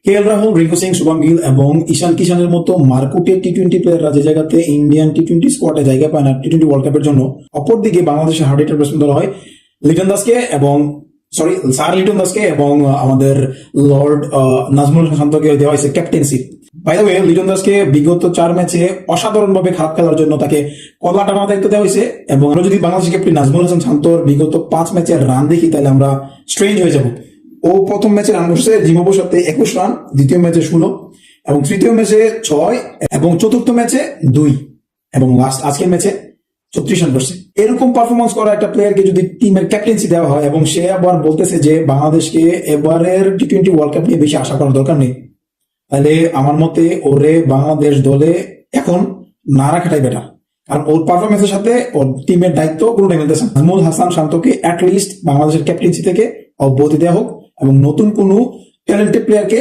KL Rahul, Rinku Singh, Shubham Gill এবং ঈশান কিষানের মতো মারকুটের টি-20 প্লেয়াররা যে জায়গাতে ইন্ডিয়ান টি-20 স্কোয়াডে জায়গা পায় না টি-20 ওয়ার্ল্ড কাপের জন্য, অপরদিকে বাংলাদেশের হার্ড হিটার ব্যাটসম্যান ধরা হয় লিটন দাসকে এবং স্যার লিটন দাসকে এবং আমাদের লর্ড নাজমুল হাসান শান্তকে দেওয়া হয়েছে captaincy. By the way, Liton দাসকে বিগত 4 ম্যাচে অসাধারণভাবে খারাপ খেলার জন্য তাকে কলা টানার দায়িত্ব দেওয়া হয়েছে এবং আমরা যদি বাংলাদেশ ক্যাপ্টেন নাজমুল হাসান শান্তর বিগত 5 ম্যাচের রান দেখি তাহলে আমরা স্ট্রেঞ্জ হয়ে যাব। ও প্রথম ম্যাচে রান করছে জিম্বাবুয়ের সাথে 21 রান, দ্বিতীয় ম্যাচে 16 এবং তৃতীয় ম্যাচে 6 এবং চতুর্থ ম্যাচে 2 এবং লাস্ট আজকের ম্যাচে 36 রান করছে। এরকম পারফরমেন্স করা একটা প্লেয়ারকে যদি টিমের ক্যাপ্টেন্সি দেওয়া হয় এবং সে আবার বলতেছে যে বাংলাদেশকে এবারের টি-20 ওয়ার্ল্ড কাপ নিয়ে বেশি আশা করার দরকার নেই, তাহলে আমার মতে ওরে বাংলাদেশ দলে এখন না রাখাটাই বেটার। কারণ ওর পারফরমেন্সের সাথে ওর টিমের দায়িত্ব পুরোটাই মিলতেছে। নাজমুল হাসান শান্তকে অ্যাটলিস্ট বাংলাদেশের ক্যাপ্টেন্সি থেকে অব্যাহতি দেওয়া হোক এবং নতুন কোনো ট্যালেন্টেড প্লেয়ারকে